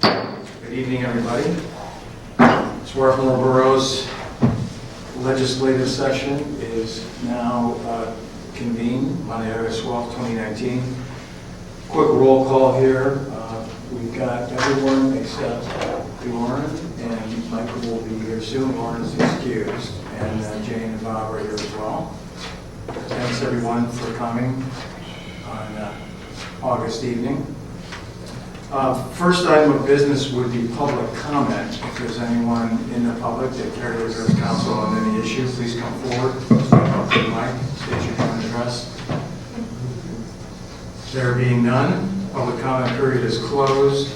Good evening, everybody. Swarthmore Borough's legislative session is now convened, Monday, August 12, 2019. Quick roll call here. We've got everyone except Lauren, and Michael will be here soon. Lauren is excused, and Jane and Bob are here as well. Thanks, everyone, for coming on August evening. First item of business would be public comment. If there's anyone in the public that care to address council on any issue, please come forward. Mike, state your name and address. There being none, public comment period is closed.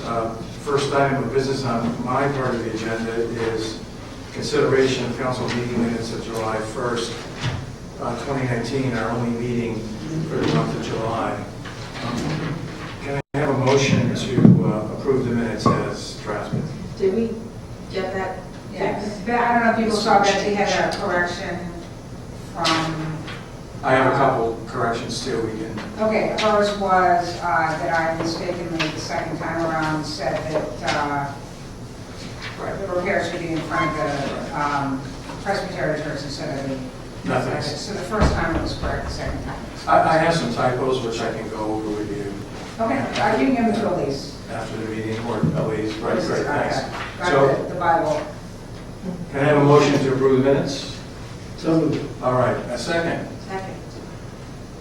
First item of business on my part of the agenda is consideration of council meeting minutes of July 1st, 2019, our only meeting for the month of July. Can I have a motion to approve the minutes as drafted? Did we get that? Yes. I don't know if people saw that they had a correction from... I have a couple corrections too. We can. Okay, first was that I mistakenly the second time around said that the repairs should be in front of the Presbyterian Church instead of the... Nothing. So the first time it was correct, the second time. I have some typos which I can go over with you. Okay, I can give them to Elise. After the meeting, or Elise. Right, great, thanks. Got the Bible. Can I have a motion to approve the minutes? So moved. All right, a second. Second.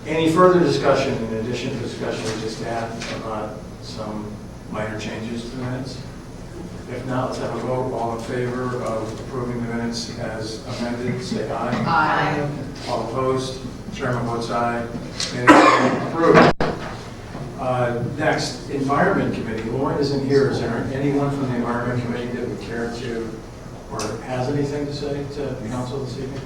Any further discussion in addition to discussion we just had about some minor changes to the minutes? If not, let's have a vote. All in favor of approving the minutes as amended, say aye. Aye. All opposed? Chairman votes aye. Minutes are approved. Next, Environment Committee. Lauren isn't here. Is there anyone from the Environment Committee that would care to, or has anything to say to the council this evening?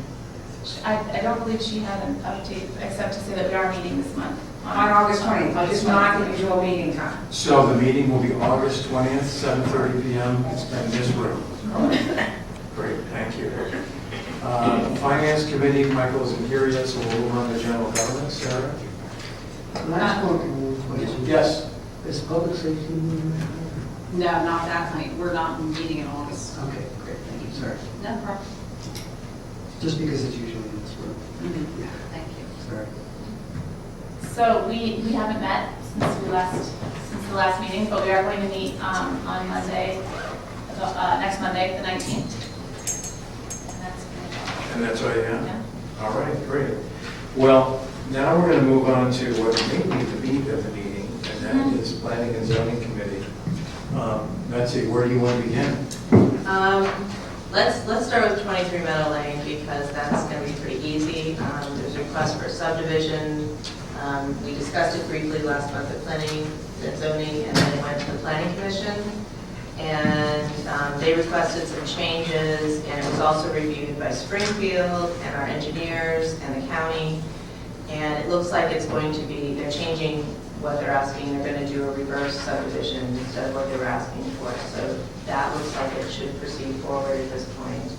I don't believe she had an update, except to say that we are meeting this month. On August 20th, it's not the usual meeting time. So the meeting will be August 20th, 7:30 p.m. in this room. Great, thank you. Finance Committee, Michael isn't here yet, so we'll move on to General Government. Sarah? Last one, Yes. is public safety meeting? No, not that night. We're not meeting in August. Okay, great, thank you, sorry. No problem. Just because it's usually in this room. Mm-hmm. Thank you. Sorry. So we haven't met since the last meeting, but we are going to meet on Monday, next Monday, the 19th. And that's all you have? Yeah. All right, great. Well, now we're going to move on to what may be the meat of the meeting, and that is Planning and Zoning Committee. Betsy, where do you want to begin? Let's start with 23 Meadow Lane because that's going to be pretty easy. There's a request for a subdivision. We discussed it briefly last month at Planning and Zoning, and then it went to the Planning Commission. And they requested some changes, and it was also reviewed by Springfield and our engineers and the county. And it looks like it's going to be, they're changing what they're asking. They're going to do a reverse subdivision instead of what they were asking for. So that looks like it should proceed forward at this point.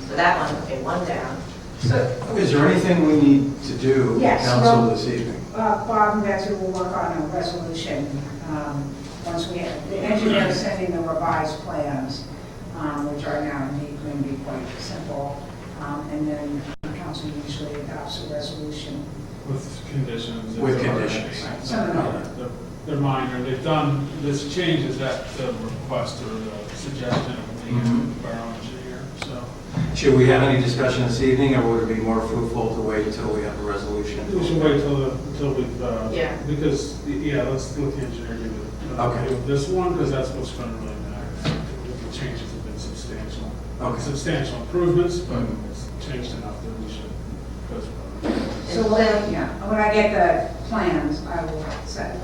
So that one, okay, one down. So, Is there anything we need to do, Yes, council, well, this evening? Bob and Betsy will work on a resolution once we have, the engineer is sending the revised plans, which are now indeed going to be quite simple. And then the council usually adopts a resolution. With conditions. With conditions. Right, some of them. They're minor. They've done, this change is at the request or the suggestion of the borough engineer, so. Should we have any discussion this evening, or would it be more fruitful to wait until we have a resolution? We should wait until we've, Yeah. because, yeah, let's let the engineer do it. Okay. Do this one, because that's what's going to really matter. The changes have been substantial. Okay. Substantial improvements, but it's changed enough that we should go through it. So when I get the plans, I will set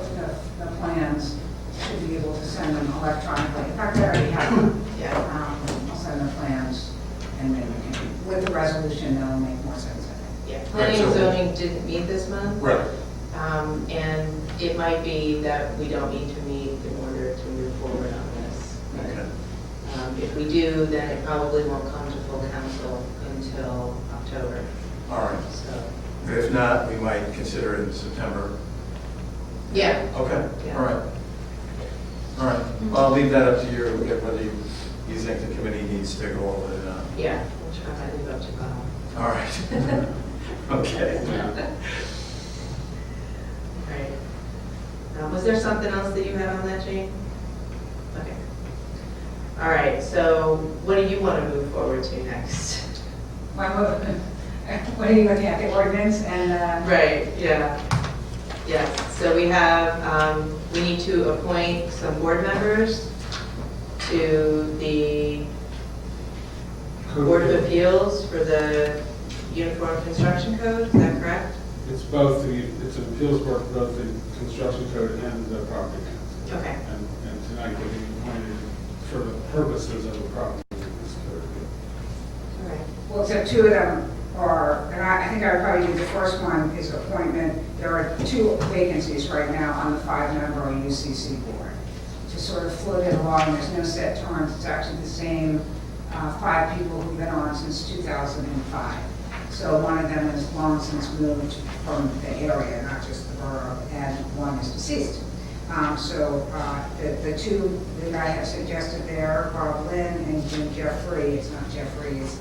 the plans, should be able to send them electronically. In fact, I already have them. Yeah. I'll send the plans, and then we can, with the resolution, that'll make more sense, I think. Yeah. Planning and Zoning didn't meet this month. Right. And it might be that we don't need to meet in order to move forward on this. Okay. If we do, then it probably won't come to full council until October. All right. So, If not, we might consider it in September. yeah. Okay, Yeah. all right. All right, well, I'll leave that up to you, whether you think the committee needs to go over it or not. Yeah, we'll try to leave up to Bob. All right. Okay. Right. Was there something else that you had on that, Jane? Okay. All right, so what do you want to move forward to next? What are you looking at, the ordinance and? Right, yeah. Yes, so we have, we need to appoint some board members to the Board of Appeals for the Uniform Construction Code, is that correct? It's both it's an appeals board for both the construction code and the property council. Okay. And tonight we're being appointed for the purposes of the property maintenance code. All right. Well, so two of them are, and I think I would probably do the first one is appointment. There are 2 vacancies right now on the 5-member UCC board. To sort of float it along, there's no set terms, it's actually the same 5 people who've been on since 2005. So one of them has long since moved from the area, not just the borough, and one is deceased. So the 2 that I have suggested there, Bob Lynn and Jim Jeffrey, it's not Jeffrey, it's,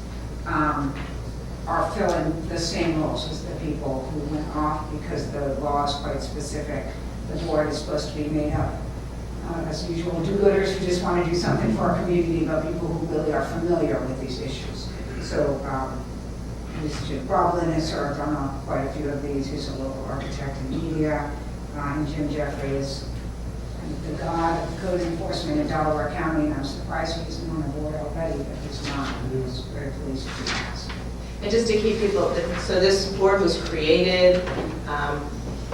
are filling the same roles as the people who went off because the law is quite specific. The board is supposed to be made up, as usual, do-gooders who just want to do something for our community, but people who really are familiar with these issues. So Bob Lynn has served on quite a few of these. He's a local architect in media, and Jim Jeffrey is the god of code enforcement in Delaware County, and I'm surprised he's on the board already, but he's not. He was very pleased to be asked. And just to keep people, so this board was created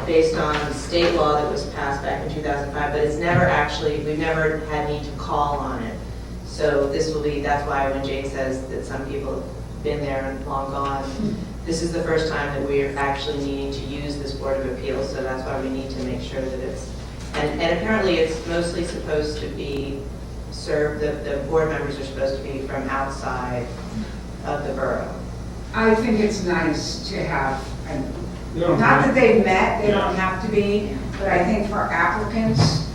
based on state law that was passed back in 2005, but it's never actually, we've never had need to call on it. So this will be, that's why when Jane says that some people have been there and long gone, this is the first time that we are actually needing to use this Board of Appeals, so that's why we need to make sure that it's, and apparently it's mostly supposed to be served, the board members are supposed to be from outside of the borough. I think it's nice to have, don't not have- that they've met, they don't have to be, but I think for applicants,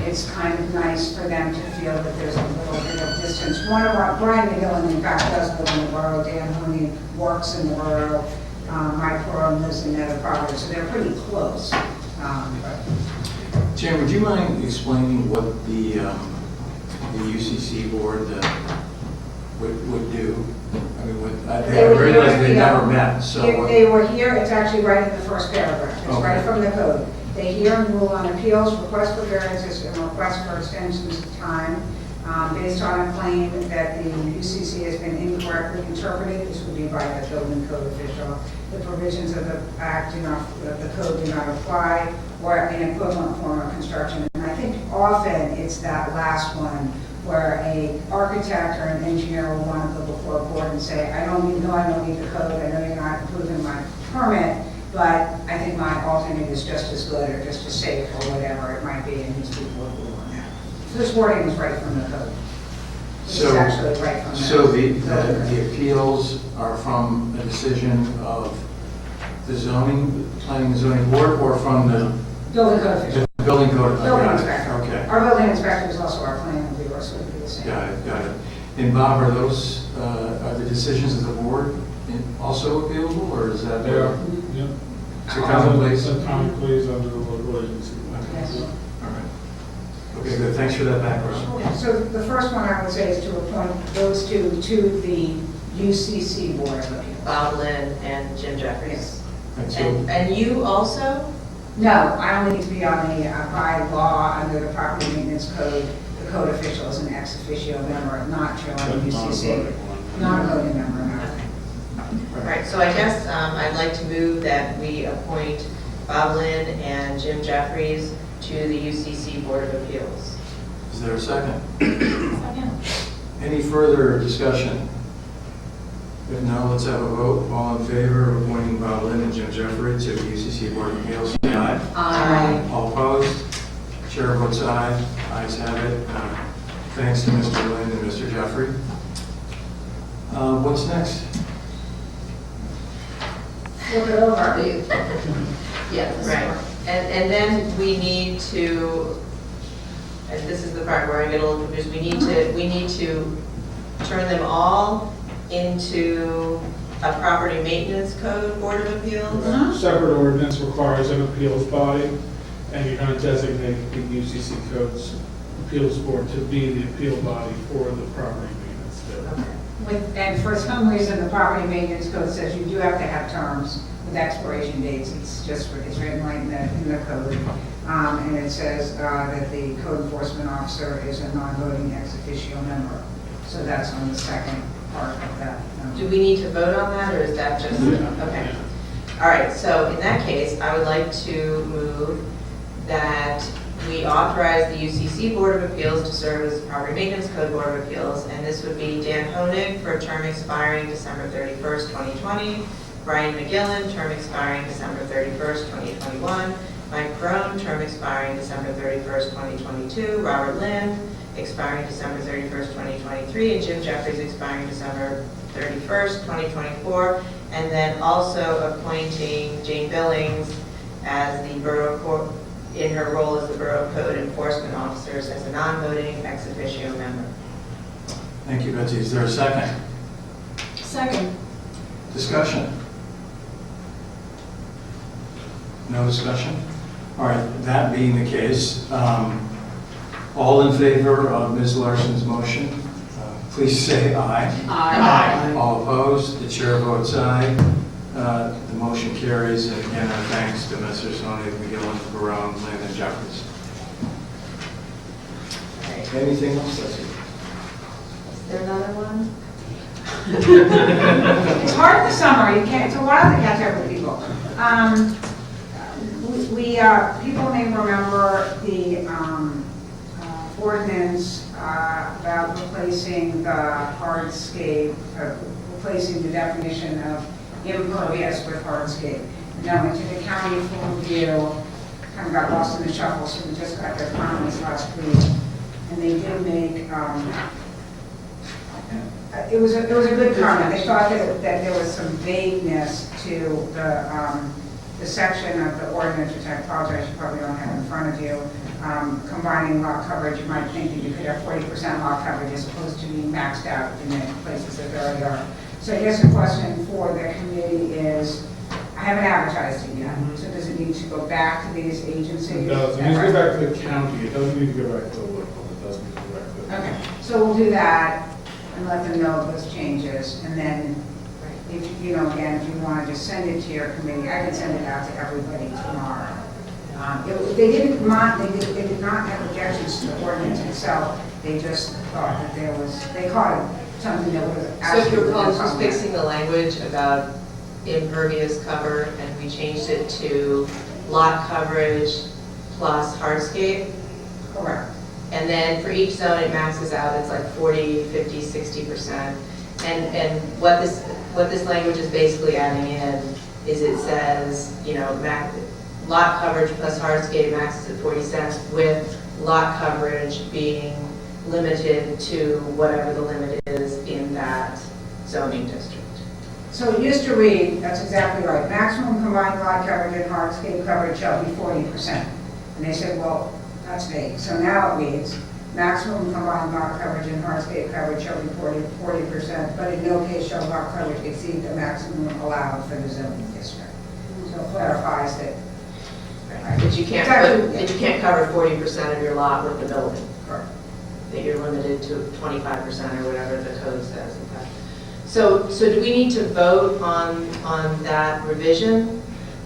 it's kind of nice for them to feel that there's a little bit of distance. One of our, Brian McGillen, in fact, does live in the borough, Dan Mooney works in the borough, Mike Perone lives in Nether Property, so they're pretty close. Jim, would you mind explaining what the UCC board would do? I mean, I realize they never met, so. If they were here, it's actually right in the first paragraph. It's right Okay. from the code. They hear and rule on appeals, requests for variances, and requests for extensions of time based on a claim that the UCC has been incorrectly interpreted. This would be by the building code official. The provisions of the act the code do not apply, or an equivalent form of construction. And I think often it's that last one where a architect or an engineer will want to go before a board and say, I don't need the code, I know you're not approving my permit, but I think my alternate is just as good or just as safe or whatever it might be, and these people will rule on that. So this wording is right from the code. It's So- actually right from the So the code. appeals are from a decision of the planning and zoning board, or from the Building code official, building code? building Got it. inspector. Okay, Our building inspector is also our planning reviewer, so it would be the same. got it. And Bob, are those, are the decisions of the board also appealable, or is that? They are, yeah. It's a common place? It's a common place under the local agency. Yes. All right. Okay, good, thanks for that background. So the first one I would say is to appoint those two to the UCC Board of Appeals. Bob Lynn and Jim Jeffries. Yes. And so, And you also? No, I only need to be on the, by law, under the property maintenance code. The code official is an ex officio member, not chair of the UCC, not a voting member, no. All right, so I guess I'd like to move that we appoint Bob Lynn and Jim Jeffries to the UCC Board of Appeals. is there a second? Second. Any further discussion? If not, let's have a vote. All in favor of appointing Bob Lynn and Jim Jeffrey to the UCC Board of Appeals, say aye. Aye. All opposed? Chair votes aye. Ayes have it. Thanks to Mr. Lynn and Mr. Jeffrey. What's next? Look it over. Yes, right. And then we need to, and this is the part where I get a little confused, we need to turn them all into a property maintenance code board of appeals? Separate ordinance requires an appeals body, and you're going to designate the UCC codes appeals board to be the appeal body for the property maintenance code. And for some reason, the property maintenance code says you do have to have terms with expiration dates. It's written right in the code. And it says that the code enforcement officer is a non-voting ex officio member. So that's on the second part of that. Do we need to vote on that, or is that just, okay. All right, so in that case, I would like to move that we authorize the UCC Board of Appeals to serve as the Property Maintenance Code Board of Appeals, and this would be Dan Honig for a term expiring December 31st, 2020, Brian McGillen, term expiring December 31st, 2021, Mike Crone, term expiring December 31st, 2022, Robert Lynn, expiring December 31st, 2023, and Jim Jeffries expiring December 31st, 2024, and then also appointing Jane Billings as the Borough in her role as the Borough Code Enforcement Officer as a non-voting ex officio member. Thank you, Betsy. Is there a second? Second. Discussion? No discussion? All right, that being the case, all in favor of Ms. Larson's motion, please say aye. Aye. All opposed? The chair votes aye. The motion carries, and again, our thanks to Messrs. Honig, McGillen, Barone, Lynn, and Jeffries. All right. Anything else, Betsy? Is there another one? It's hard in the summer. You can't. It's a while to catch up with people. People may remember the ordinance about replacing the hardscape, replacing the definition of impervious with hardscape. And that went to the county for review, kind of got lost in the shuffle, so we just got their comments last week. And they did make, it was a good comment. They thought that there was some vagueness to the section of the ordinance, which I apologize, you probably don't have in front of you, combining lot coverage. You might think that you could have 40% lot coverage as opposed to being maxed out in the places that there already are. So I guess the question for the committee is, I haven't advertised it yet, so does it need to go back to these agencies? It does. It needs to go back to the county. It doesn't need to go back to the local. It does need to go back to the Okay, so we'll do that and let them know those changes, and then if you know, again, if you want to just send it to your committee, I can send it out to everybody tomorrow. They did not have objections to the ordinance itself. They just thought that they caught it something that was So if you absolutely recall, this was problematic. fixing the language about impervious cover, and we changed it to lot coverage plus hardscape. Correct. And then for each zone, it maxes out, it's like 40, 50, 60%. And what this language is basically adding in is it says, you know, lot coverage plus hardscape maxes at 40 cents, with lot coverage being limited to whatever the limit is in that zoning district. So it used to read, that's exactly right, maximum combined lot coverage and hardscape coverage shall be 40%. And they said, well, that's vague. So now it reads, maximum combined lot coverage and hardscape coverage shall be 40%, but in no case shall lot coverage exceed the maximum allowed for the zoning district. So it clarifies that. Right. But you can't cover 40% of your lot with the building. Correct. That you're limited to 25% or whatever the code says. Okay. So do we need to vote on that revision?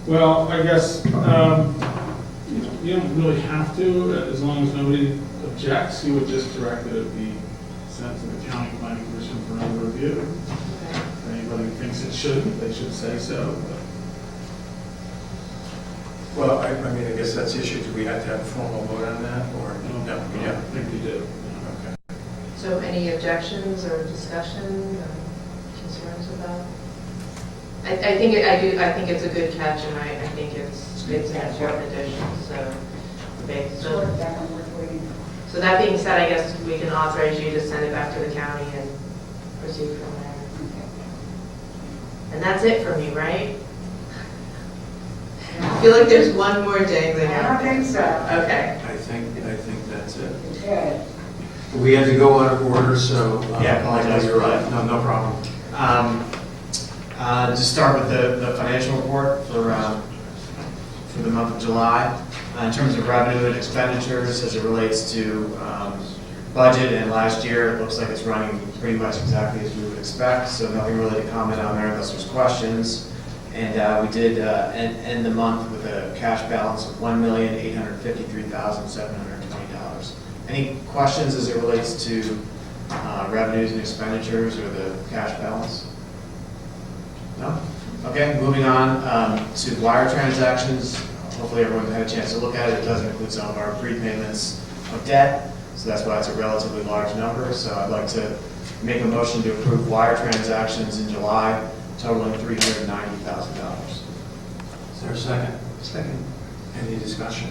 Well, I guess you don't really have to, as long as nobody objects. You would just direct that it be sent to the county planning commission for another review. Okay. If anybody thinks it shouldn't, they should say so. Well, I mean, I guess that's the issue. Do we have to have a formal vote on that, or? No, I think we do. Okay. So any objections or discussion or concerns about? I think it's a good catch, and I think it's an important addition. So, okay. So definitely worth waiting. So that being said, I guess we can authorize you to send it back to the county and proceed from there. And that's it for me, right? I feel like there's one more dangling I out don't there. think so. Okay. I think that's it. Good. We had to go out of order, so. Yeah, apologize for that. No problem. To start with the financial report for the month of July. In terms of revenue and expenditures as it relates to budget and last year, it looks like it's running pretty much exactly as we would expect, so nothing really to comment on there unless there's questions. And we did end the month with a cash balance of $1,853,720. Any questions as it relates to revenues and expenditures or the cash balance? No? Okay, moving on to wire transactions. Hopefully everyone had a chance to look at it. It does include some of our prepayments of debt, so that's why it's a relatively large number. So I'd like to make a motion to approve wire transactions in July totaling $390,000. Is there a second? Second. Any discussion?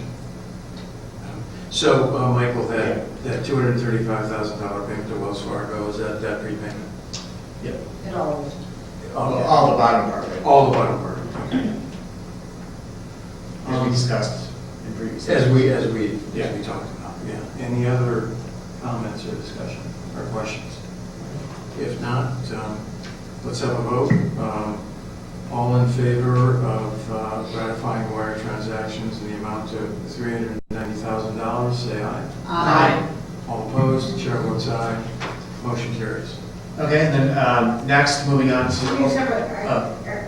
So, Michael, that $235,000 payment to Wells Fargo, is that debt prepayment? Yep. It all, All the bottom part of it. All the bottom part, okay. As we discussed in previous. As we Yeah. talked about, yeah. Any other comments or discussion or questions? If not, let's have a vote. All in favor of ratifying wire transactions in the amount of $390,000, say aye. Aye. All opposed, chair votes aye. Motion carries. Okay, and then next, moving on we just have to,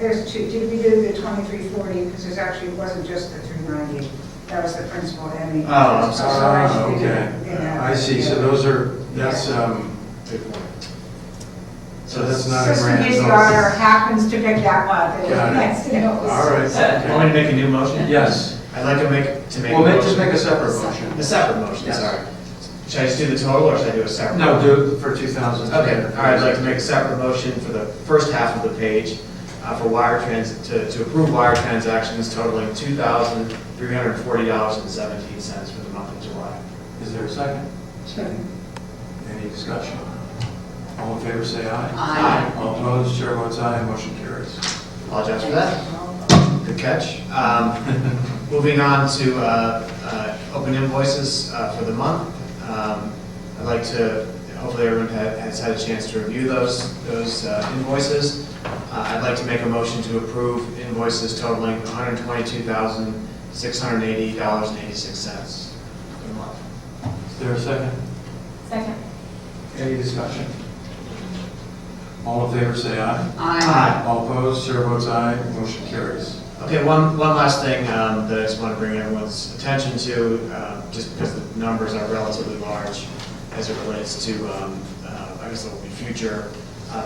there's two, did we do the 2340, because there's actually, it wasn't just the 390, that was the principal and the. Oh, I'm sorry. actually we Okay. didn't have I see, so that. those are, that's, good point. so that's not a Just in grant. case the auditor happens to pick that month. it was Got it. next to know. All right. Want me to make a new motion? Yes. I'd like to make a Well, motion. just make a separate motion. A separate motion, Yes. sorry. Should I just do the total, or should I do a separate? No, do it for 2000. Okay, all right, I'd like to make a separate motion for the first half of the page for to approve wire transactions totaling $2,340.17 for the month of July. Is there a second? Second. Any discussion? All in favor, say aye. Aye. All opposed, chair votes aye, motion carries. Apologize for that. Good catch. Moving on to open invoices for the month. I'd like to, hopefully everyone has had a chance to review those invoices. I'd like to make a motion to approve invoices totaling $122,680.86 for the month. Is there a second? Second. Any discussion? All in favor, say aye. Aye. All opposed, chair votes aye, motion carries. Okay, one last thing that I just want to bring everyone's attention to, just because the numbers are relatively large as it relates to, I guess there will be future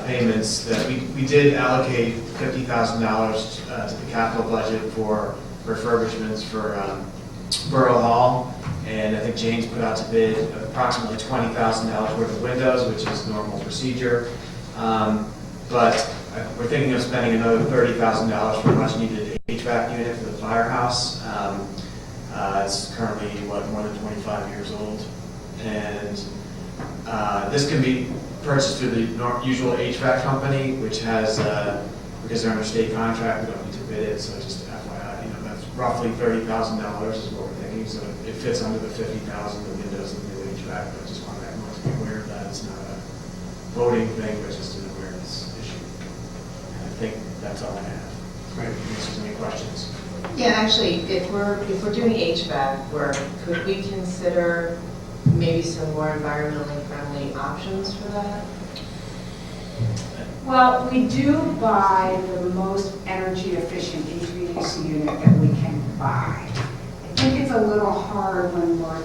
payments, that we did allocate $50,000 to the capital budget for refurbishments for Borough Hall, and I think James put out to bid approximately $20,000 worth of windows, which is normal procedure. But we're thinking of spending another $30,000 for a much needed HVAC unit for the firehouse. It's currently, more than 25 years old. And this can be purchased through the usual HVAC company, which has, because they're under state contract, we don't need to bid it, so just FYI, that's roughly $30,000 is what we're thinking. So it fits under the $50,000, the windows and the HVAC, but I just want everyone to be aware of that. It's not a voting thing, but just an awareness issue. I think that's all I have. Great. Unless there's any questions. Yeah, actually, if we're doing HVAC work, could we consider maybe some more environmentally friendly options for that? Well, we do buy the most energy efficient HVAC unit that we can buy. I think it's a little hard when we're,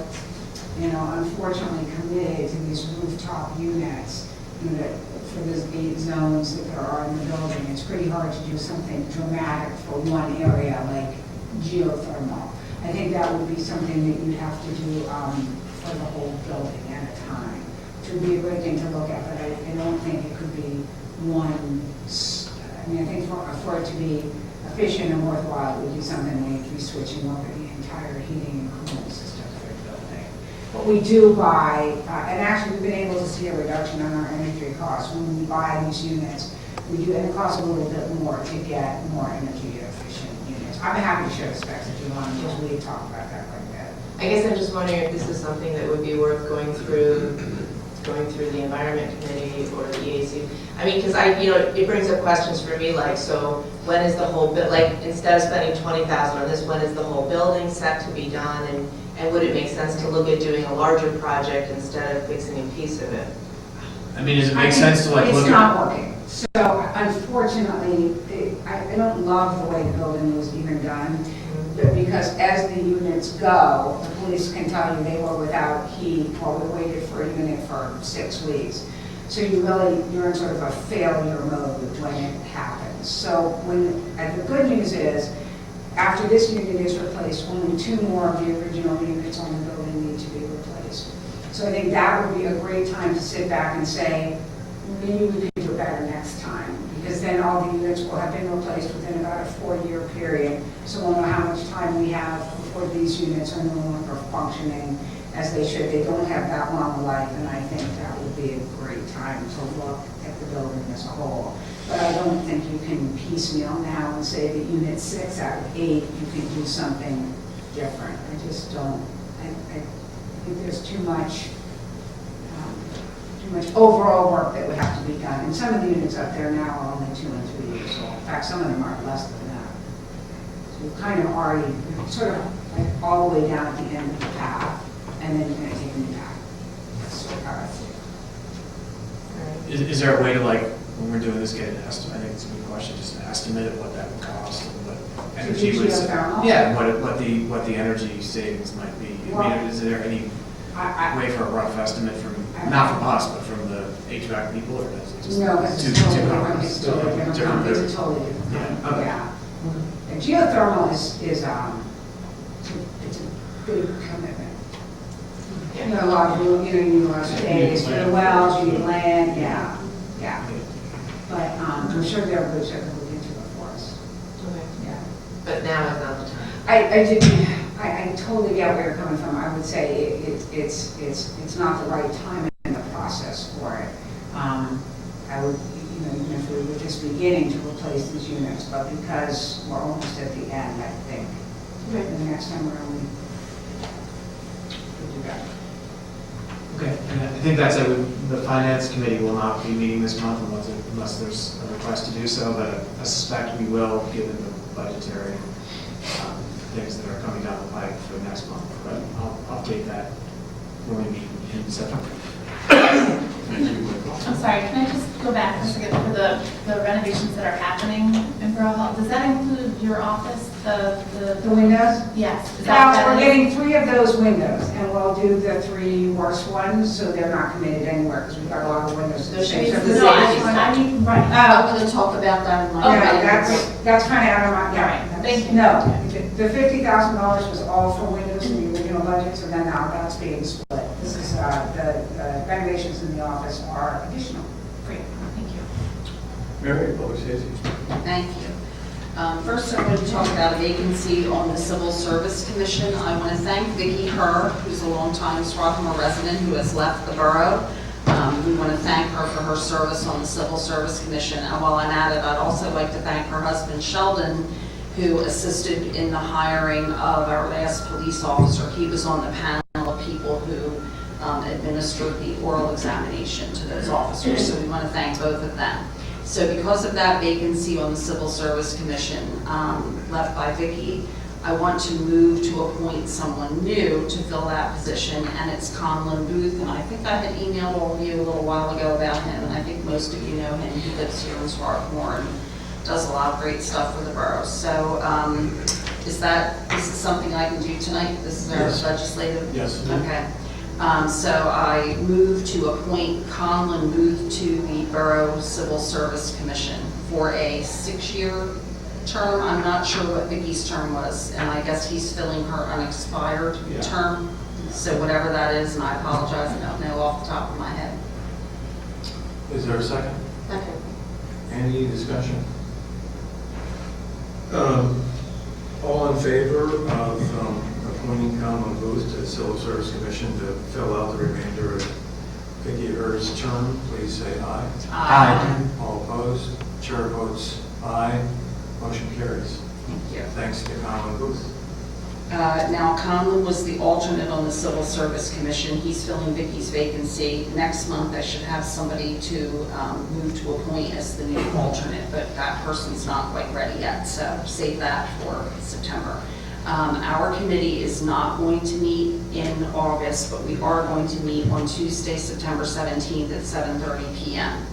unfortunately committed to these rooftop units, for those 8 zones that there are in the building. It's pretty hard to do something dramatic for one area like geothermal. I think that would be something that you'd have to do for the whole building at a time. It would be a great thing to look at, but I don't think it could be one. I think for it to be efficient and worthwhile, it would be something we'd be switching over the entire heating and cooling system for the building. But we do buy, and actually we've been able to see a reduction on our energy costs when we buy these units. We do, and it costs a little bit more to get more energy efficient units. I'm happy to share the specs if you want, because we talked about that quite a bit. I guess I'm just wondering if this is something that would be worth going through the Environment Committee or the EAC. I mean, because it brings up questions for me, like, so when is the whole, like, instead of spending $20,000 on this, when is the whole building set to be done? And would it make sense to look at doing a larger project instead of fixing a piece of it? I mean, does it make sense to like look It's at? not working. So unfortunately, I don't love the way the building was even done, but because as the units go, the police can tell you they were without heat, while we waited for a unit for 6 weeks. So you're in sort of a failure mode when it happens. So and the good news is, after this unit is replaced, only 2 more of the original units on the building need to be replaced. So I think that would be a great time to sit back and say, maybe we could do it better next time, because then all the units will have been replaced within about a 4-year period. So we'll know how much time we have before these units are no longer functioning as they should. They don't have that long a life, and I think that would be a great time to look at the building as a whole. But I don't think you can piecemeal now and say that unit 6 out of 8, you can do something different. I just don't. I think there's too much overall work that would have to be done. And some of the units up there now are only 2 and 3 years old. In fact, some of them are less than that. So you're kind of already sort of like all the way down at the end of the path, and then you're going to take them back. That's sort of how I see it. Is there a way to like, when we're doing this, get an estimate? I think it's a good question, just an estimate of what that would cost and what energy would. Geothermal? Yeah, what the energy savings might be. I mean, is there any way for a rough estimate from, not from us, but from the HVAC people, or does it just? No, it's too totally complex? different. It's totally different. It's a totally different. Yeah, okay. Yeah. And geothermal is it's a big commitment. You know, a lot of, you need a lot of space for the wells, you need land, yeah. But I'm sure they're good to look into it for us. Okay. Yeah. But now is not the time. I totally get where you're coming from. I would say it's not the right time in the process for it. I would, even if we were just beginning to replace these units, but because we're almost at the end, I think the next time around we do that. Okay, and I think that's it. The Finance Committee will not be meeting this month unless there's a request to do so, but I suspect we will, given the budgetary things that are coming down the pike for next month. But I'll update that when we meet in September. I'm sorry, can I just go back a second for the renovations that are happening in Borough Hall? Does that include your office, the The windows? Yes. Is Now, that we're getting 3 of those windows, and we'll do the 3 worst ones, so they're not committed anywhere, because we've got a lot of windows. There should be So some the No, safety one- I mean, right. Oh, going to talk about that in my. yeah, that's kind of out of my, All right, thank you. No, the $50,000 was all for windows in the original budget, so then now that's being split. This is, the renovations in the office are additional. Great, thank you. Mary, public safety. Thank you. First, I'm going to talk about a vacancy on the Civil Service Commission. I want to thank Vicki Herr, who's a longtime Swarthmore resident who has left the borough. We want to thank her for her service on the Civil Service Commission. And while I'm at it, I'd also like to thank her husband, Sheldon, who assisted in the hiring of our last police officer. He was on the panel of people who administered the oral examination to those officers. So we want to thank both of them. So because of that vacancy on the Civil Service Commission left by Vicki, I want to move to appoint someone new to fill that position, and it's Conlon Booth. And I think I had emailed all of you a little while ago about him, and I think most of you know him. He lives here in Swarthmore and does a lot of great stuff for the borough. So this is something I can do tonight? This is our legislative? Yes. Okay. So I move to appoint Conlon Booth to the Borough Civil Service Commission for a 6-year term. I'm not sure what Vicki's term was, and I guess he's filling her unexpired term. So whatever that is, and I apologize, I don't know off the top of my head. Is there a second? Okay. Any discussion? All in favor of appointing Conlon Booth to the Civil Service Commission to fill out the remainder of Vicki Herr's term, please say aye. Aye. All opposed? Chair votes aye. Motion carries. Thank you. Thanks to Conlon Booth. Now, Conlon was the alternate on the Civil Service Commission. He's filling Vicky's vacancy. Next month, I should have somebody to move to appoint as the new alternate, but that person's not quite ready yet, so save that for September. Our committee is not going to meet in August, but we are going to meet on Tuesday, September 17th at 7:30 p.m.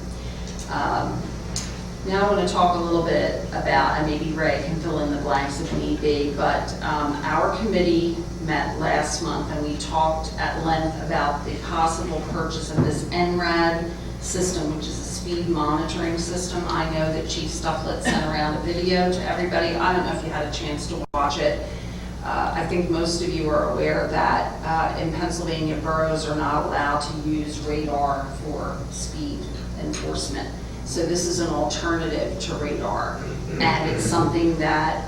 Now I want to talk a little bit about, and maybe Ray can fill in the blanks if need be, but our committee met last month and we talked at length about the possible purchase of this NRAD system, which is a speed monitoring system. I know that Chief Stufflet sent around a video to everybody. I don't know if you had a chance to watch it. I think most of you are aware that in Pennsylvania, boroughs are not allowed to use radar for speed enforcement. So this is an alternative to radar, and it's something that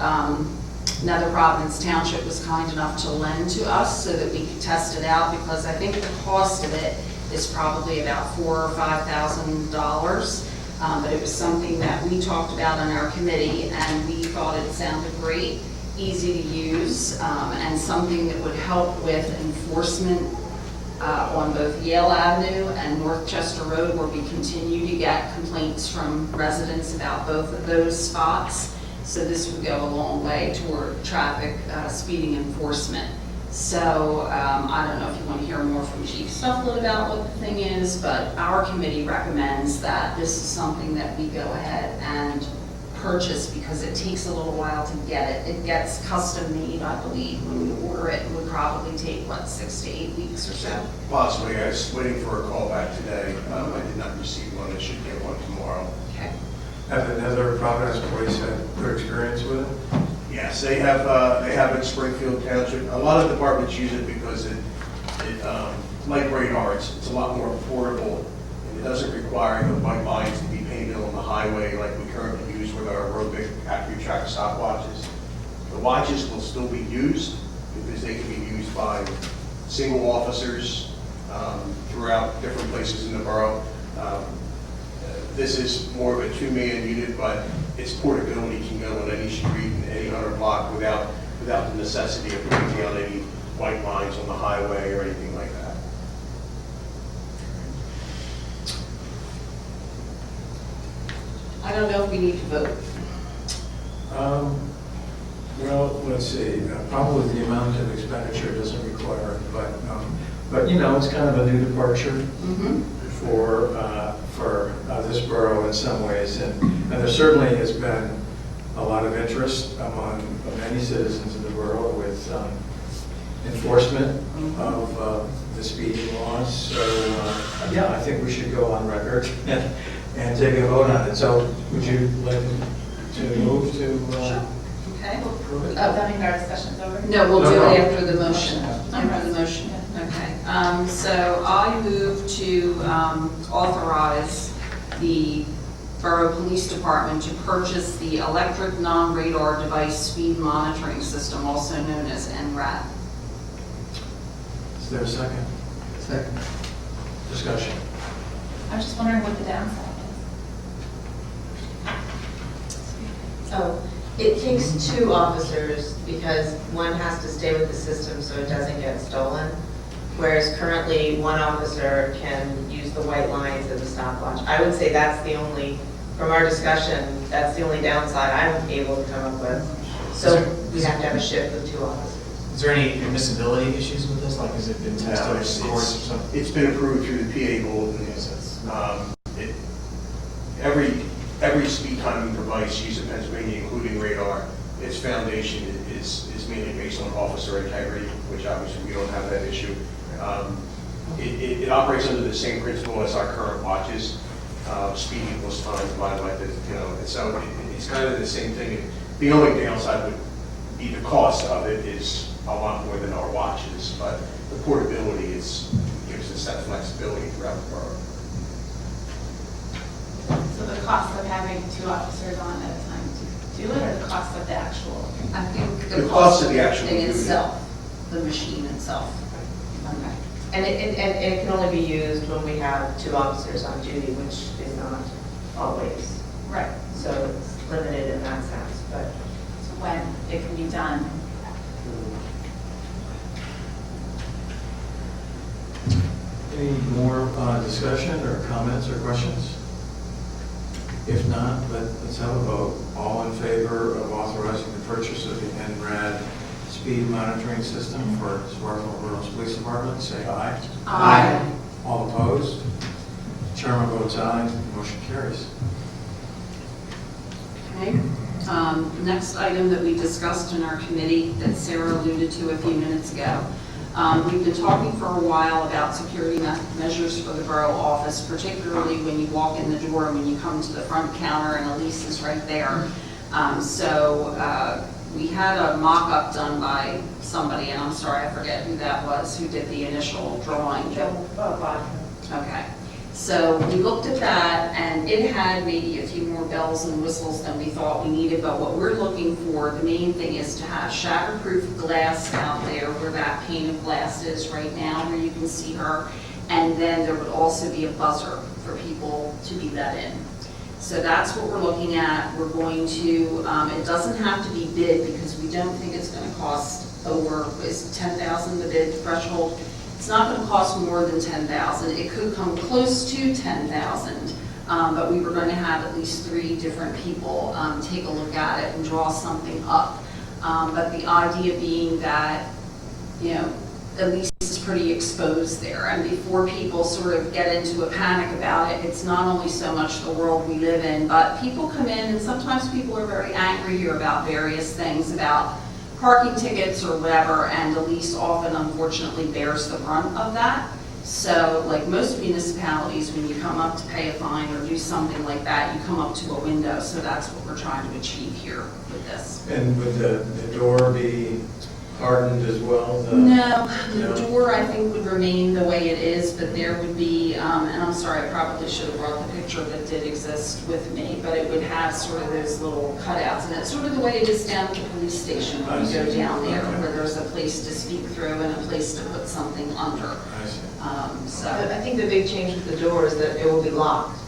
Nether Providence Township was kind enough to lend to us so that we could test it out, because I think the cost of it is probably about $4,000 or $5,000. But it was something that we talked about on our committee, and we thought it sounded great, easy to use, and something that would help with enforcement on both Yale Avenue and North Chester Road, where we continue to get complaints from residents about both of those spots. So this would go a long way toward traffic speeding enforcement. So I don't know if you want to hear more from Chief Stufflet about what the thing is, but our committee recommends that this is something that we go ahead and purchase, because it takes a little while to get it. It gets custom made, I believe, when we order it. It would probably take, what, 6 to 8 weeks or so? Possibly. I was waiting for a call back today. I did not receive one. I should get one tomorrow. Okay. Have the Nether Providence Police had good experience with it? Yes, they have in Springfield Township. A lot of departments use it because it like radar, it's a lot more affordable, and it doesn't require the white lines to be painted on the highway like we currently use with our aerobic accurate track stopwatches. The watches will still be used because they can be used by single officers throughout different places in the borough. This is more of a two-man unit, but its portability can go on any street and any other block without the necessity of putting down any white lines on the highway or anything like that. I don't know if we need to vote. Well, let's see, probably the amount of expenditure doesn't require it, but you know, it's kind of a new departure for this borough in some ways, and there certainly has been a lot of interest among many citizens of the borough with enforcement of the speeding laws. So yeah, I think we should go on record and take a vote on it. So would you like to move to Sure. Okay. approve it? That means our discussion's over? No, we'll No, do no. it after the motion. Okay. After the motion. Okay. So I move to authorize the Borough Police Department to purchase the electric non-radar device speed monitoring system, also known as NRAD. Is there a second? Second. Discussion. I was just wondering what the downside is. Oh, it takes 2 officers because one has to stay with the system so it doesn't get stolen. Whereas currently, 1 officer can use the white lines and the stopwatch. I would say that's the only, from our discussion, that's the only downside I'm able to come up with. So we have to have a shift with 2 officers. Is there any admissibility issues with this? Like, has it been tested or courts or something? It's been approved through the PA bulletin. Every speed timing device used in Pennsylvania, including radar, its foundation is mainly based on officer integrity, which obviously we don't have that issue. It operates under the same principle as our current watches. Speed equals time divided by the, and so it's kind of the same thing. The only downside would be the cost of it is a lot more than our watches, but the portability gives us that flexibility throughout the borough. So the cost of having 2 officers on at a time to do it, or the cost of the actual? I think The cost of the actual thing unit. itself, the machine itself. Okay. And it can only be used when we have 2 officers on duty, which is not always. Right. So it's limited in that sense, but So when it can be done. Any more discussion or comments or questions? If not, let's have a vote. All in favor of authorizing the purchase of the NRAD speed monitoring system for Swarthmore Borough Police Department, say aye. Aye. All opposed? Chairman votes aye, motion carries. Okay. Next item that we discussed in our committee that Sarah alluded to a few minutes ago. We've been talking for a while about security measures for the borough office, particularly when you walk in the door and when you come to the front counter and Elise is right there. We had a mock-up done by somebody, and I'm sorry, I forget who that was, who did the initial drawing. Okay. So we looked at that, and it had maybe a few more bells and whistles than we thought we needed, but what we're looking for, the main thing is to have shatterproof glass out there where that pane of glass is right now, where you can see her, and then there would also be a buzzer for people to be let in. So that's what we're looking at. We're going to, it doesn't have to be bid because we don't think it's going to cost over, is 10,000 the bid threshold? It's not going to cost more than 10,000. It could come close to 10,000, but we were going to have at least 3 different people take a look at it and draw something up. But the idea being that, you know, at least it's pretty exposed there. And before people sort of get into a panic about it, it's not only so much the world we live in, but people come in and sometimes people are very angry here about various things, about parking tickets or whatever, and Elise often unfortunately bears the brunt of that. So like most municipalities, when you come up to pay a fine or do something like that, you come up to a window. So that's what we're trying to achieve here with this. And would the door be hardened as well? No, the door I think would remain the way it is, but there would be, and I'm sorry, I probably should have brought the picture that did exist with me, but it would have sort of those little cutouts, and it's sort of the way it is down at the police station when you go down there, where there's a place to speak through and a place to put something under. I see. I think the big change with the door is that it will be locked,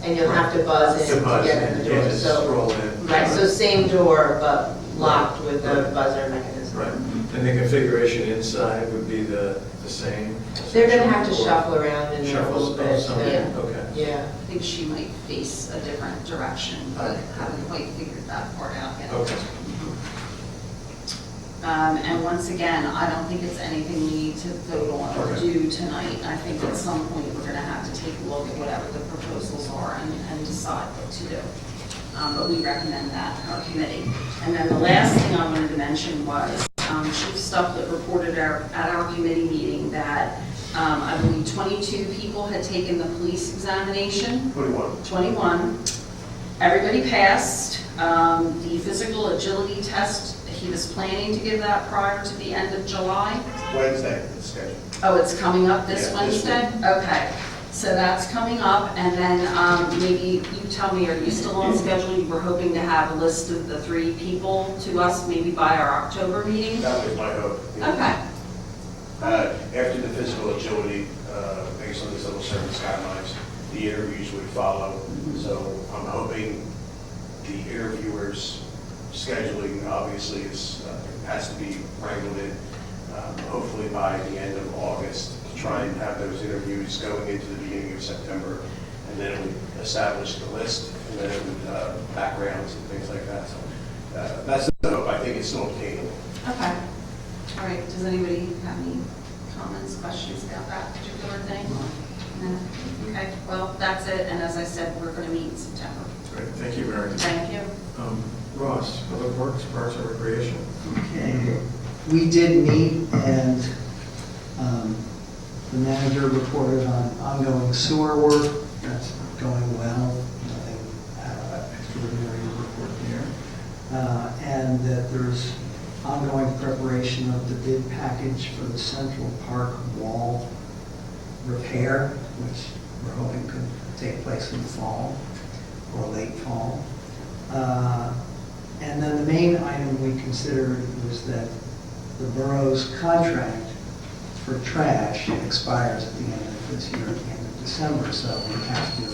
and you'll have to buzz in to get in the door. Scroll in. Right, so same door, but locked with a buzzer mechanism. Right, and the configuration inside would be the same? They're gonna have to shuffle around in there a Shuffle little bit. something, Yeah. okay. Yeah. I think she might face a different direction, but haven't quite figured that part out yet. Okay. And once again, I don't think it's anything we need to vote on or do tonight. I think at some point we're going to have to take a look at whatever the proposals are and decide what to do. But we recommend that in our committee. And then the last thing I wanted to mention was Chief Stufflet reported at our committee meeting that I believe 22 people had taken the police examination. 21. Everybody passed. The physical agility test, he was planning to give that prior to the end of July. Wednesday, it's scheduled. Oh, it's coming up this Yeah, this Wednesday? Okay, so that's coming up, and then maybe you tell me, are you still on schedule? You were hoping to have a list of the 3 people to us maybe by our October meeting? That was my hope. Okay, After the physical agility, based on the civil service guidelines, the interviews would follow. So I'm hoping the interviewers' scheduling obviously has to be wrangled in, hopefully by the end of August, to try and have those interviews going into the beginning of September. And then it would establish the list, and then it would backgrounds and things like that. So that's the hope. I think it's still obtainable. okay. All right, does anybody have any comments, questions about that particular thing? No? Okay, well, that's it, and as I said, we're going to meet in September. Great, thank you, Mary. Thank you. Ross, Public Works, Parks and Recreation. Okay, we did meet, and the manager reported on ongoing sewer work. That's going well, nothing extraordinary to report there. And that there's ongoing preparation of the bid package for the Central Park wall repair, which we're hoping could take place in the fall or late fall. And then the main item we considered was that the borough's contract for trash expires at the end of this year, at the end of December, so we have to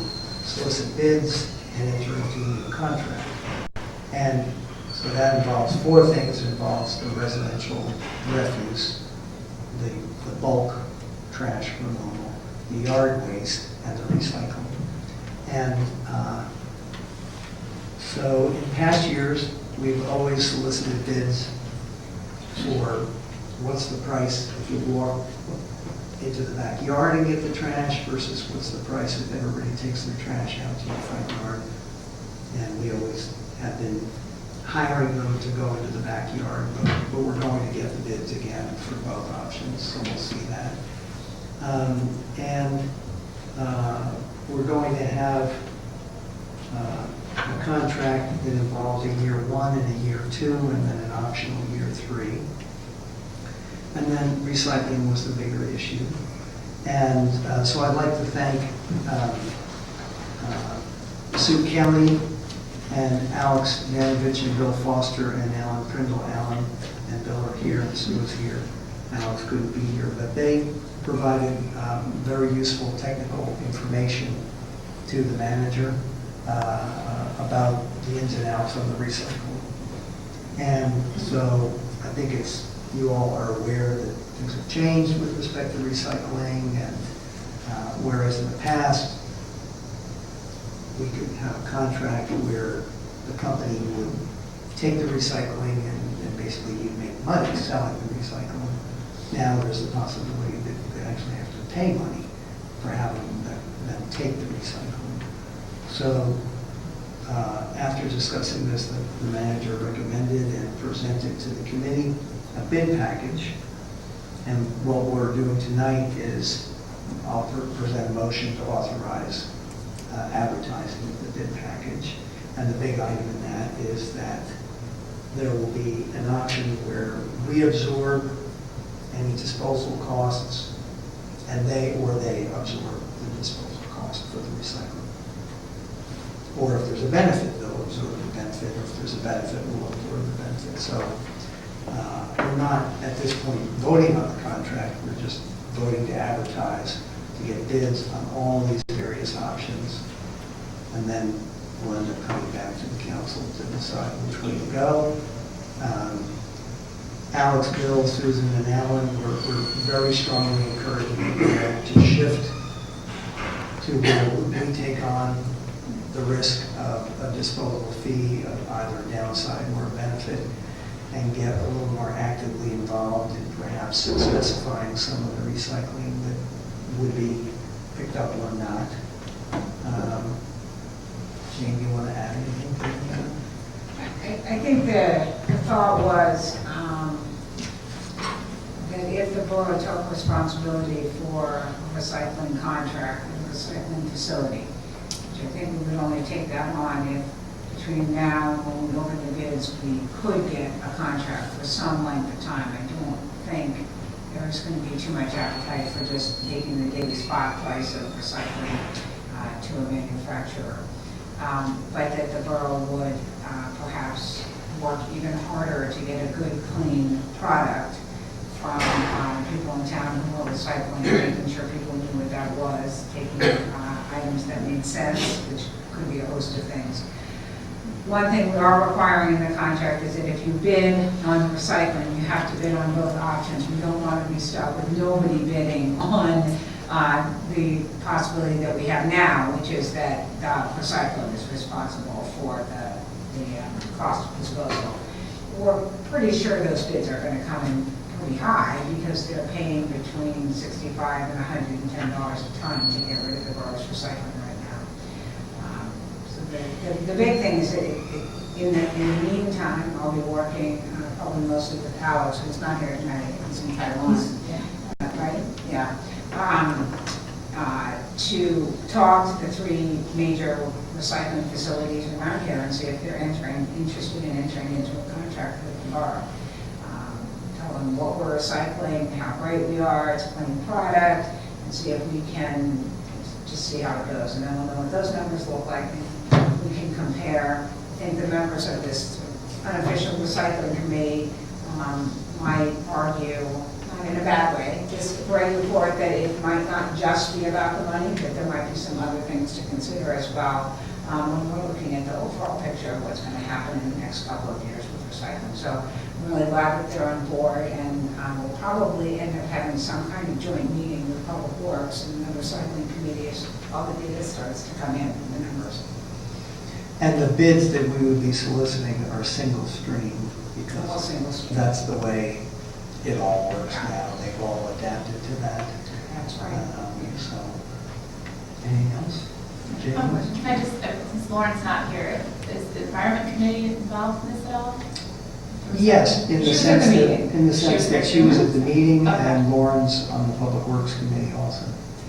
solicit bids and enter into a new contract. And so that involves 4 things. It involves the residential refuse, the bulk trash removal, the yard waste and the recycling. And so in past years, we've always solicited bids for what's the price if you walk into the backyard and get the trash versus what's the price if everybody takes their trash out to the front yard. And we always have been hiring them to go into the backyard, but we're going to get the bids again for both options, so we'll see that. We're going to have a contract that involves a year 1 and a year 2, and then an optional year 3. And then recycling was the bigger issue. And so I'd like to thank Sue Kelly and Alex Nanovich and Bill Foster and Alan Prindle. Alan and Bill are here, and Sue is here. Alex couldn't be here, but they provided very useful technical information to the manager about the ins and outs of the recycling. And so I think you all are aware that things have changed with respect to recycling, and whereas in the past, we could have a contract where the company would take the recycling and basically you'd make money selling the recycling. Now there's the possibility that they actually have to pay money for having them take the recycling. So after discussing this, the manager recommended and presented to the committee a bid package. And what we're doing tonight is I'll present a motion to authorize advertising of the bid package. And the big item in that is that there will be an option where we absorb any disposal costs and they absorb the disposal cost for the recycling. Or if there's a benefit, they'll absorb the benefit. Or if there's a benefit, we'll absorb the benefit. So we're not at this point voting on the contract, we're just voting to advertise to get bids on all these various options. And then we'll end up coming back to the council to decide which way to go. Alex, Bill, Susan, and Alan were very strongly encouraging to shift to where we take on the risk of a disposal fee of either a downside or a benefit, and get a little more actively involved in perhaps specifying some of the recycling that would be picked up or not. Jane, you want to add anything to that? I think the thought was that if the borough took responsibility for a recycling contract and a recycling facility, which I think we would only take that on if between now and when we open the bids, we could get a contract for some length of time. I don't think there's going to be too much appetite for just taking the daily spot price of recycling to a manufacturer. But that the borough would perhaps work even harder to get a good, clean product from people in town who are recycling, making sure people knew what that was, taking items that made sense, which could be a host of things. One thing we are requiring in the contract is that if you bid on recycling, you have to bid on both options. We don't want to be stuck with nobody bidding on the possibility that we have now, which is that recycling is responsible for the cost of disposal. We're pretty sure those bids are going to come in pretty high because they're paying between $65 and $110 a ton to get rid of the borough's recycling right now. So the big thing is that in the meantime, I'll be working probably mostly with Alex, who's not here tonight, he's in Taiwan. Right? Yeah. To talk to the 3 major recycling facilities around here and see if they're interested in entering into a contract with the borough. Tell them what we're recycling, how great we are, it's a clean product, and see if we can just see how it goes. And then we'll know what those numbers look like, and we can compare. I think the members of this unofficial recycling committee might argue, in a bad way, just bring forth that it might not just be about the money, but there might be some other things to consider as well when we're looking at the overall picture of what's going to happen in the next couple of years with recycling. So I'm really glad that they're on board, and we'll probably end up having some kind of joint meeting with Public Works and the recycling committee as all the data starts to come in, the numbers. And the bids that we would be soliciting are single stream All because single stream. that's the way it all works now. They've all adapted to that. That's right. So, anything else? Jane? Can I just, since Lauren's not here, is the environment committee involved in this at all? Yes, in the She was sense at the that, meeting. in the sense that she was at the meeting Okay. and Lauren's on the Public Works Committee also.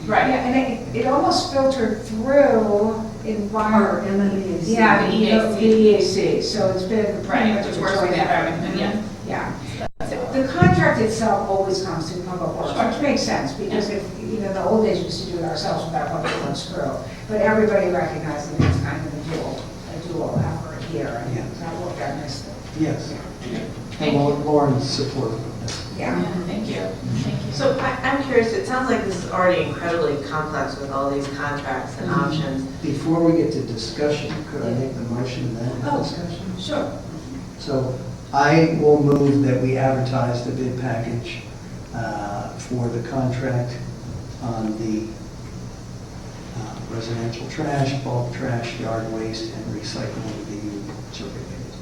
Right. Yeah, and it almost filtered through environment. Yeah, The the EAC. EAC, so it's been pretty Right, much which a works with joint the effort. environment, yeah. Yeah. The contract itself always comes through Public Works, which makes sense, because if, the old days we used to do it ourselves with our Public Works crew, but everybody recognized that it's kind of a dual effort here, and Yeah. that worked out nicely. Yes. Thank And you. Lauren's supportive of this. Yeah. Thank you, thank you. So I'm curious, it sounds like this is already incredibly complex with all these contracts and options. Before we get to discussion, could I make the motion then? Sure. So I will move that we advertise the bid package for the contract on the residential trash, bulk trash, yard waste, and recycling of the survey page.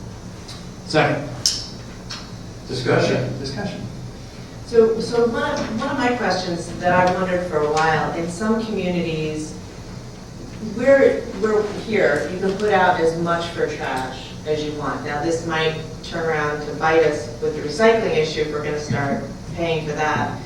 Second. Discussion? Discussion. So one of my questions that I wondered for a while, in some communities, we're here, you can put out as much for trash as you want. Now, this might turn around to bite us with the recycling issue if we're gonna start paying for that.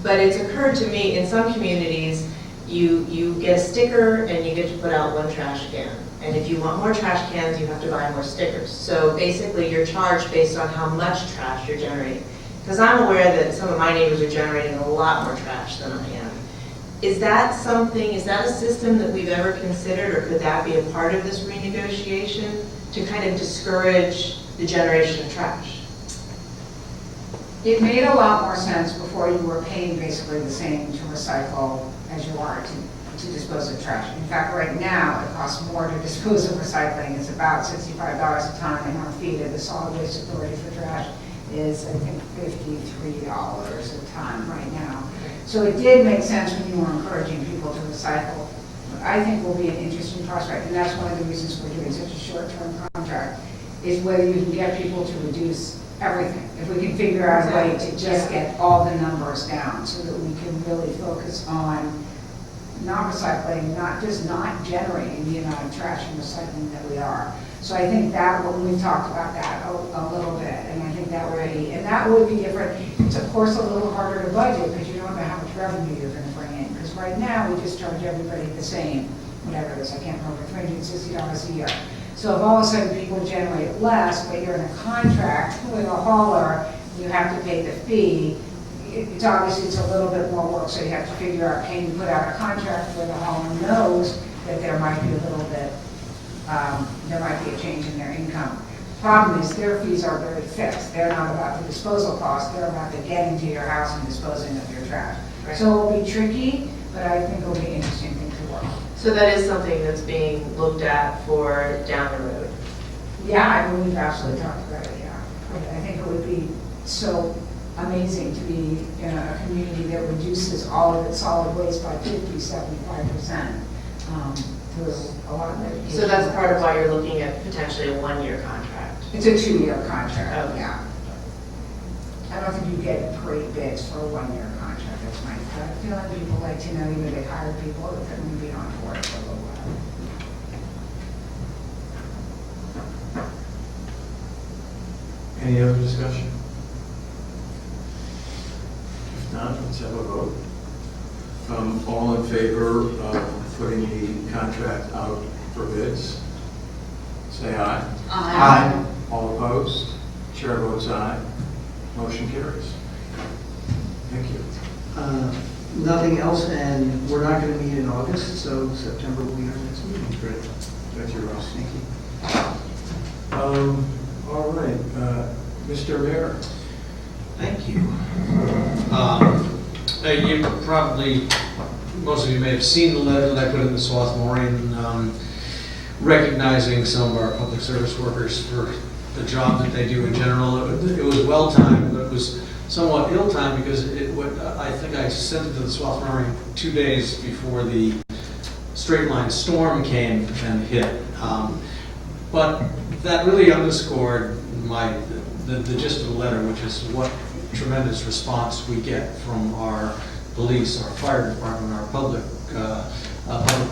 But it's occurred to me, in some communities, you get a sticker and you get to put out one trash can. And if you want more trash cans, you have to buy more stickers. So basically, you're charged based on how much trash you're generating. Because I'm aware that some of my neighbors are generating a lot more trash than I am. Is that a system that we've ever considered, or could that be a part of this renegotiation to kind of discourage the generation of trash? It made a lot more sense before you were paying basically the same to recycle as you are to dispose of trash. In fact, right now, it costs more to dispose of recycling. It's about $65 a ton, and our fee to the Solid Waste Authority for trash is, I think, $53 a ton right now. So it did make sense when you were encouraging people to recycle. What I think will be an interesting prospect, and that's one of the reasons we're doing such a short-term contract, is whether you can get people to reduce everything. If we can figure out a way to just get all the numbers down so that we can really focus on not recycling, not generating the amount of trash and recycling that we are. So I think that, when we talked about that a little bit, and I think that would be different. It's of course a little harder to budget because you don't know how much revenue you're going to bring in. Because right now, we just charge everybody the same, whatever it is, I can't remember, $360 a year. So if all of a sudden people generate less, but you're in a contract with a hauler, you have to pay the fee, it's obviously it's a little bit more work, so you have to figure out, can you put out a contract where the hauler knows that there might be a little bit, there might be a change in their income. Problem is, their fees are very fixed. They're not about the disposal cost, they're about the getting to your house and disposing of your trash. Right. So it'll be tricky, but I think it'll be an interesting thing to work on. So that is something that's being looked at for down the road. Yeah, I mean, we've absolutely talked about it, yeah. I think it would be so amazing to be in a community that reduces all of its solid waste by 50-75% through a lot of medication. So that's part of why you're looking at potentially a one-year contract. It's a 2-year contract, Okay. yeah. I don't think you get great bids for a 1-year contract, that's my gut feeling. People like to know, they hire people that are going to be on board for a little while. Any other discussion? If not, let's have a vote. All in favor of putting the contract out for bids? Say aye. Aye. All opposed? Chair votes aye. Motion carries. Thank you. Nothing else, and we're not going to meet in August, so September will be our next meeting. Great. Thank you, Ross. Thank you. All right, Mr. Mayor. Thank you. You probably, most of you may have seen the letter that I put in the Swarthmore, recognizing some of our public service workers for the job that they do in general. It was well timed, but it was somewhat ill-timed because I think I sent it to the Swarthmore 2 days before the straight line storm came and hit. But that really underscored the gist of the letter, which is what tremendous response we get from our police, our fire department, our public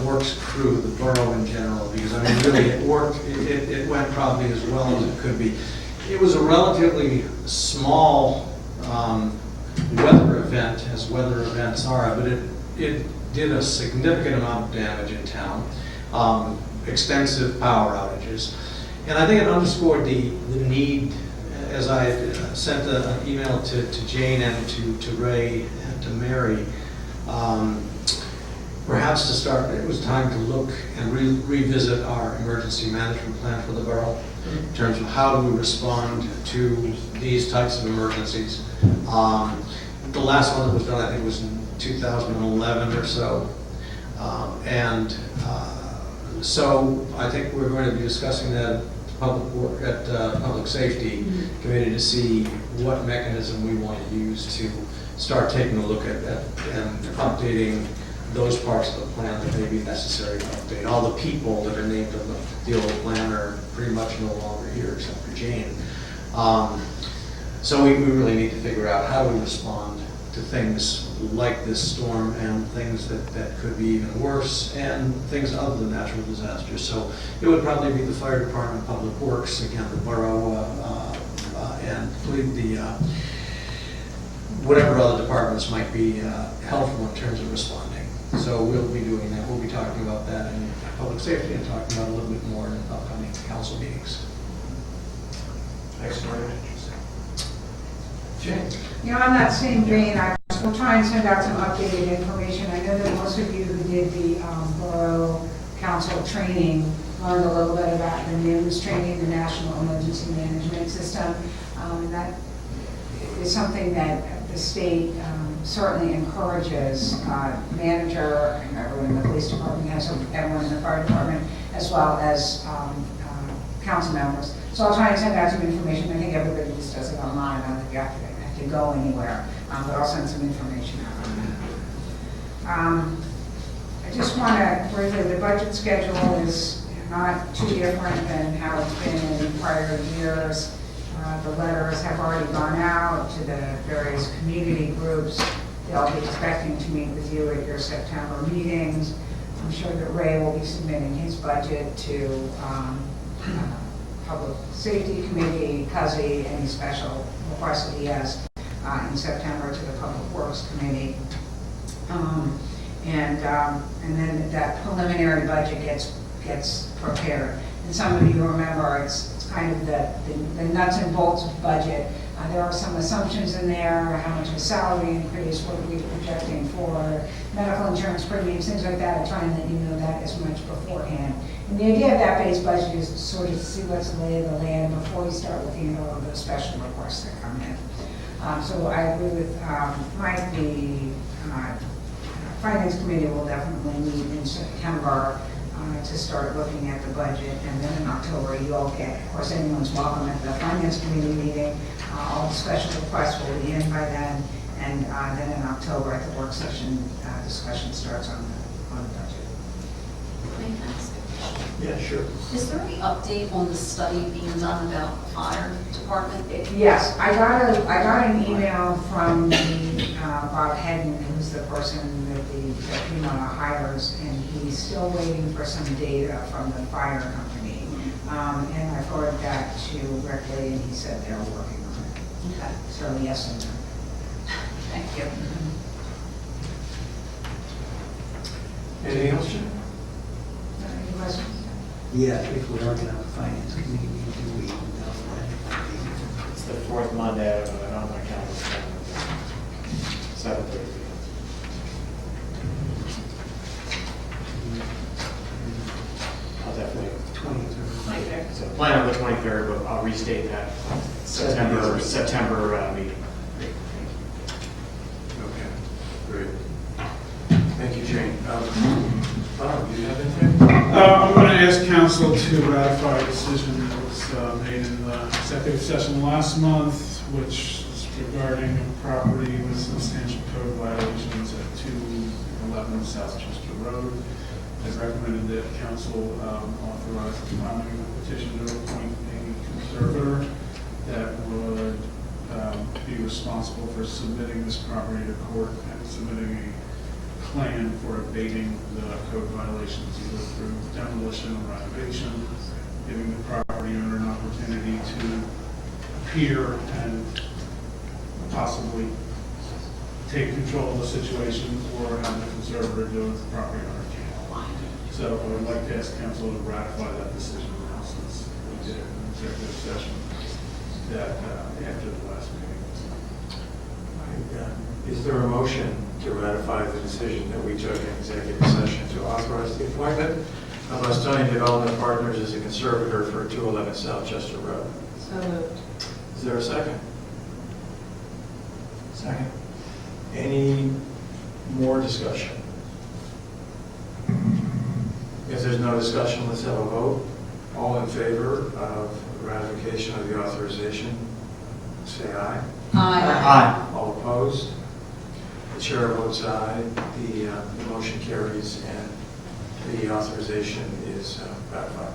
works crew, the borough in general, because I mean, really, it worked. It went probably as well as it could be. It was a relatively small weather event, as weather events are, but it did a significant amount of damage in town, extensive power outages. And I think it underscored the need, as I sent an email to Jane and to Ray and to Mary, perhaps to start, it was time to look and revisit our emergency management plan for the borough in terms of how do we respond to these types of emergencies. The last one that was done, I think, was in 2011 or so. So I think we're going to be discussing that at Public Safety Committee to see what mechanism we want to use to start taking a look at and updating those parts of the plan that may be necessary to update. All the people that are named on the old plan are pretty much no longer here except for Jane. So we really need to figure out how we respond to things like this storm and things that could be even worse and things other than natural disasters. So it would probably be the fire department, public works, again, the borough, and the whatever other departments might be helpful in terms of responding. So we'll be doing that. We'll be talking about that in public safety and talking about it a little bit more in upcoming council meetings. Thanks, Marty. Jane? You know, on that same vein, I will try and send out some updated information. I know that most of you who did the Borough Council training learned a little bit about the NIMS training, the National Emergency Management System. And that is something that the state certainly encourages manager and everyone in the police department, everyone in the fire department, as well as council members. So I'll try and send out some information. I think everybody just does it online. I don't think you have to go anywhere, but I'll send some information out on that. I just want to briefly, the budget schedule is not too different than how it's been in prior years. The letters have already gone out to the various community groups. They'll be expecting to meet with you at your September meetings. I'm sure that Ray will be submitting his budget to Public Safety Committee, CUSI, any special requests that he has in September to the Public Works Committee. And then that preliminary budget gets prepared. And some of you remember it's kind of the nuts and bolts of budget. There are some assumptions in there, how much of a salary increase, what are we projecting for medical insurance premiums, things like that. I try and let you know that as much beforehand. And the idea of that base budget is sort of to see what's the lay of the land before you start looking at all of the special requests that come in. So I agree with Mike, the Finance Committee will definitely meet in September to start looking at the budget, and then in October you all get, of course anyone's welcome at the Finance Committee meeting, all the special requests will be in by then, and then in October at the work session, discussion starts on the budget. Can I ask a question? Yeah, sure. Is there any update on the study being done about the fire department? Yes, I got an email from the Bob Hedden, who's the person that the FEMA hires, and he's still waiting for some data from the fire company. And I forwarded that to Rick Lee, and he said they're working on it. Okay, So yes and no. thank you. Anything else, Jim? Any questions? Yeah, if we are going to have a finance committee meeting, do we know when? It's the fourth Monday, I don't know, on my calendar. 7:30. I'll definitely, 23rd. so plan on the 23rd, but I'll restate that September meeting. Okay, great. Thank you, Jane. Bob, do you have anything? I'm going to ask council to ratify a decision that was made in the executive session last month, which is regarding a property with substantial code violations at 211 South Chester Road. I recommended that council authorize the filing of a petition to appoint a conservator that would be responsible for submitting this property to court and submitting a plan for abating the code violations, either through demolition or renovation, giving the property owner an opportunity to appear and possibly take control of the situation, or have the conservator do it if the property owner can't. So I would like to ask council to ratify that decision now, since we did an executive session that after the last meeting. Is there a motion to ratify the decision that we took in executive session to authorize the appointment of Estonian Development Partners as a conservator for 211 South Chester Road? So moved. Is there a second? Second. Any more discussion? If there's no discussion, let's have a vote. All in favor of ratification of the authorization, say aye. Aye. All opposed? The chair votes aye. The motion carries and the authorization is ratified.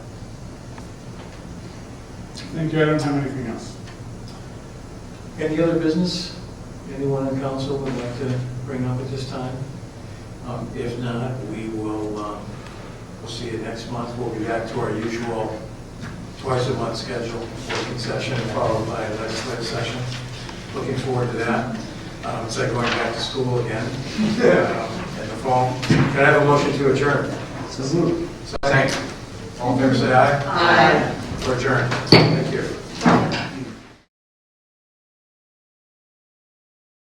Thank you, I don't have anything else. Any other business anyone in council would like to bring up at this time? If not, we will we'll see you next month. We'll be back to our usual twice-a-month schedule, working session followed by a legislative session. Looking forward to that. It's like going back to school again in the fall. Can I have a motion to adjourn? So moved. Second. All in favor, say aye. Aye. We're adjourned. Thank you.